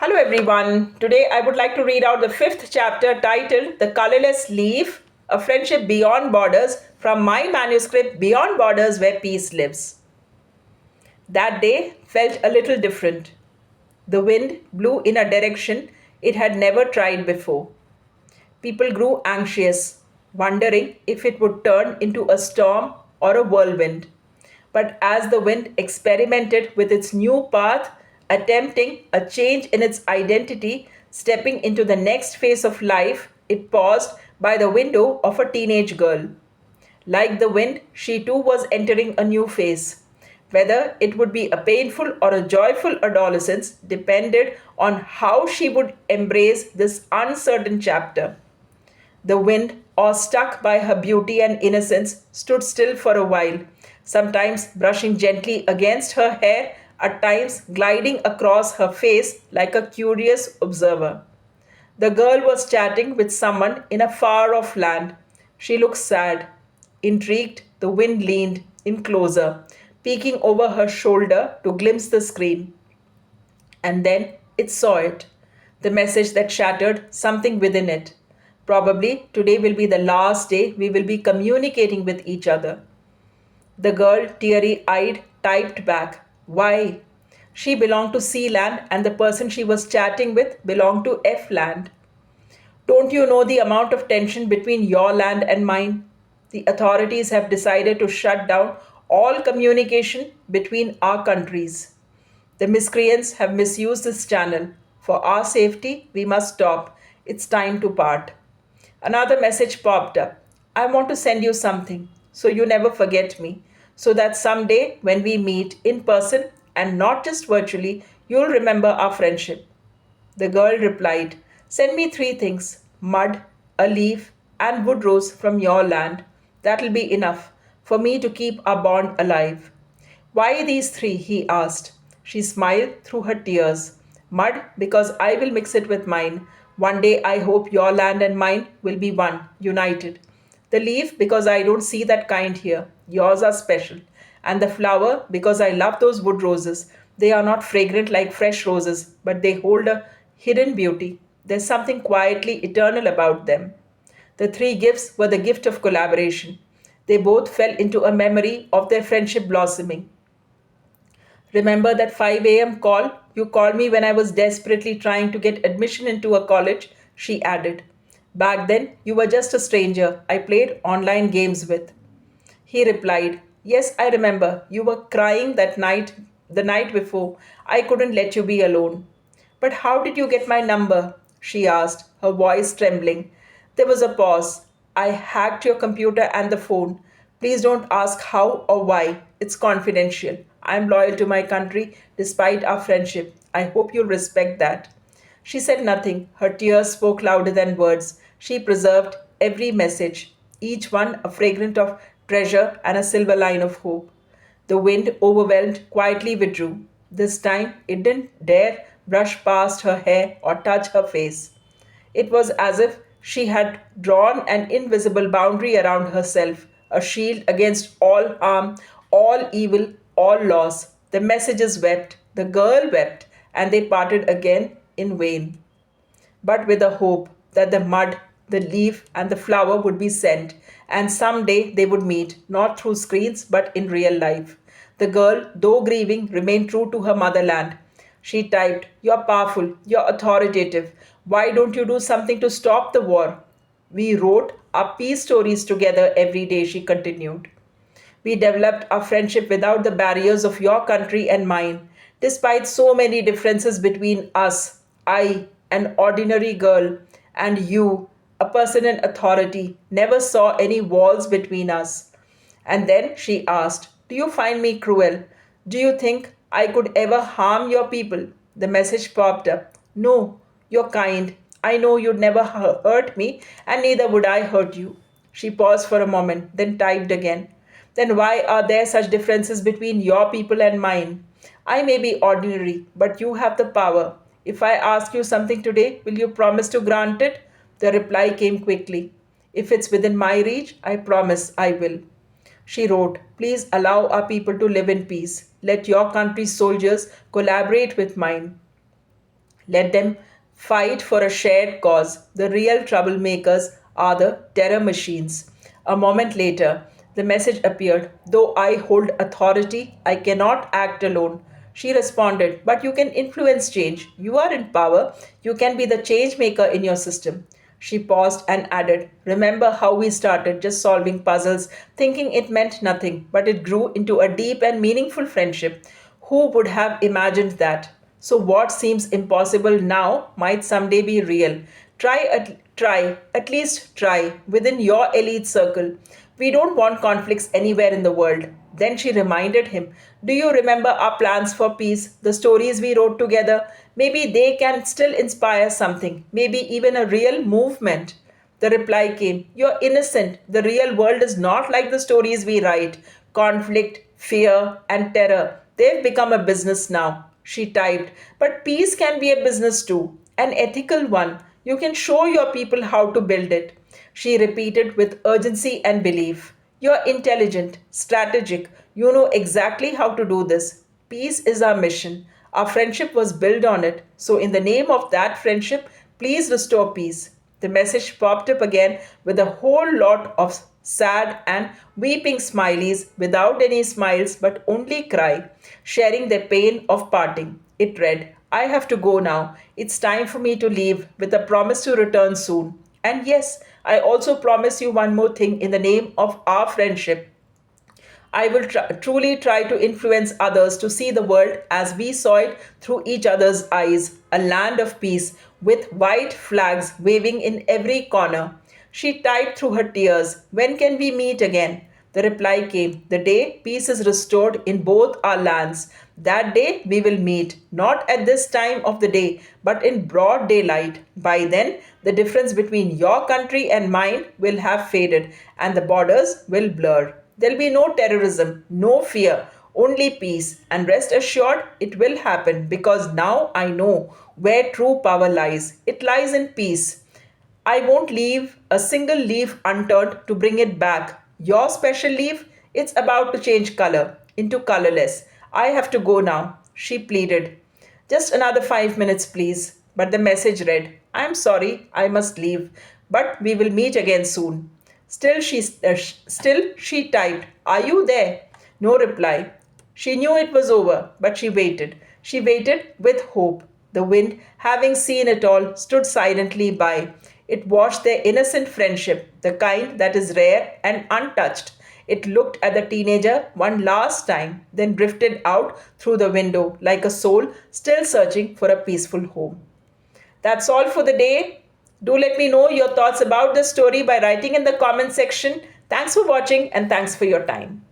Hello everyone. Today I would like to read out the fifth chapter titled The Colorless Leaf, A Friendship Beyond Borders from my manuscript Beyond Borders Where Peace Lives. That day felt a little different. The wind blew in a direction it had never tried before. People grew anxious, wondering if it would turn into a storm or a whirlwind. But as the wind experimented with its new path, attempting a change in its identity, stepping into the next phase of life, it paused by the window of a teenage girl. Like the wind, she too was entering a new phase. Whether it would be a painful or a joyful adolescence depended on how she would embrace this uncertain chapter. The wind, awestruck by her beauty and innocence, stood still for a while, sometimes brushing gently against her hair, at times gliding across her face like a curious observer. The girl was chatting with someone in a far off land. She looked sad. Intrigued, the wind leaned in closer, peeking over her shoulder to glimpse the screen. And then it saw it. The message that shattered something within it. Probably today will be the last day we will be communicating with each other. The girl, teary eyed, typed back, Why? She belonged to C land and the person she was chatting with belonged to F land. Don't you know the amount of tension between your land and mine? The authorities have decided to shut down all communication between our countries. The miscreants have misused this channel. For our safety, we must stop. It's time to part. Another message popped up. I want to send you something so you never forget me, so that someday when we meet in person and not just virtually, you'll remember our friendship. The girl replied, Send me three things mud, a leaf, and wood rose from your land. That'll be enough for me to keep our bond alive. Why these three? He asked. She smiled through her tears. Mud, because I will mix it with mine. One day I hope your land and mine will be one, united. The leaf, because I don't see that kind here. Yours are special. And the flower, because I love those wood roses. They are not fragrant like fresh roses, but they hold a hidden beauty. There's something quietly eternal about them. The three gifts were the gift of collaboration. They both fell into a memory of their friendship blossoming. Remember that 5 a.m. call? You called me when I was desperately trying to get admission into a college, she added. Back then, you were just a stranger I played online games with. He replied, Yes, I remember. You were crying that night, the night before. I couldn't let you be alone. But how did you get my number? She asked, her voice trembling. There was a pause. I hacked your computer and the phone. Please don't ask how or why. It's confidential. I'm loyal to my country despite our friendship. I hope you'll respect that. She said nothing. Her tears spoke louder than words. She preserved every message, each one a fragrance of treasure and a silver line of hope. The wind, overwhelmed, quietly withdrew. This time it didn't dare brush past her hair or touch her face. It was as if she had drawn an invisible boundary around herself, a shield against all harm, all evil, all loss. The messages wept, the girl wept, and they parted again in vain, but with a hope that the mud, the leaf, and the flower would be sent, and some day they would meet, not through screens but in real life. The girl, though grieving, remained true to her motherland. She typed, You're powerful, you're authoritative. Why don't you do something to stop the war? We wrote our peace stories together every day, she continued. We developed our friendship without the barriers of your country and mine. Despite so many differences between us, I, an ordinary girl, and you, a person in authority, never saw any walls between us. And then she asked, Do you find me cruel? Do you think I could ever harm your people? The message popped up. No, you're kind. I know you'd never hurt me, and neither would I hurt you. She paused for a moment, then typed again. Then why are there such differences between your people and mine? I may be ordinary, but you have the power. If I ask you something today, will you promise to grant it? The reply came quickly. If it's within my reach, I promise I will. She wrote, Please allow our people to live in peace. Let your country's soldiers collaborate with mine. Let them fight for a shared cause. The real troublemakers are the terror machines. A moment later, the message appeared. Though I hold authority, I cannot act alone. She responded, but you can influence change. You are in power. You can be the change maker in your system. She paused and added, remember how we started just solving puzzles, thinking it meant nothing, but it grew into a deep and meaningful friendship. Who would have imagined that? So, what seems impossible now might someday be real. At least try within your elite circle. We don't want conflicts anywhere in the world. Then she reminded him, do you remember our plans for peace, the stories we wrote together? Maybe they can still inspire something, maybe even a real movement. The reply came, you're innocent. The real world is not like the stories we write. Conflict, fear, and terror. They've become a business now. She typed, but peace can be a business too, an ethical one. You can show your people how to build it. She repeated with urgency and belief. You're intelligent, strategic. You know exactly how to do this. Peace is our mission. Our friendship was built on it. So, in the name of that friendship, please restore peace. The message popped up again with a whole lot of sad and weeping smileys without any smiles but only cry, sharing their pain of parting. It read, I have to go now. It's time for me to leave with a promise to return soon. And yes, I also promise you one more thing in the name of our friendship. I will truly try to influence others to see the world as we saw it through each other's eyes, a land of peace with white flags waving in every corner. She typed through her tears, when can we meet again? The reply came, the day peace is restored in both our lands. That day we will meet, not at this time of the day, but in broad daylight. By then, the difference between your country and mine will have faded, and the borders will blur. There'll be no terrorism, no fear, only peace. And rest assured, it will happen because now I know where true power lies. It lies in peace. I won't leave a single leaf unturned to bring it back. Your special leaf, it's about to change color into colorless. I have to go now, she pleaded. Just another 5 minutes, please. But the message read, I'm sorry, I must leave, but we will meet again soon. Still she typed, are you there? No reply. She knew it was over, but she waited. She waited with hope. The wind, having seen it all, stood silently by. It washed their innocent friendship, the kind that is rare and untouched. It looked at the teenager one last time, then drifted out through the window like a soul still searching for a peaceful home. That's all for the day. Do let me know your thoughts about this story by writing in the comment section. Thanks for watching and thanks for your time.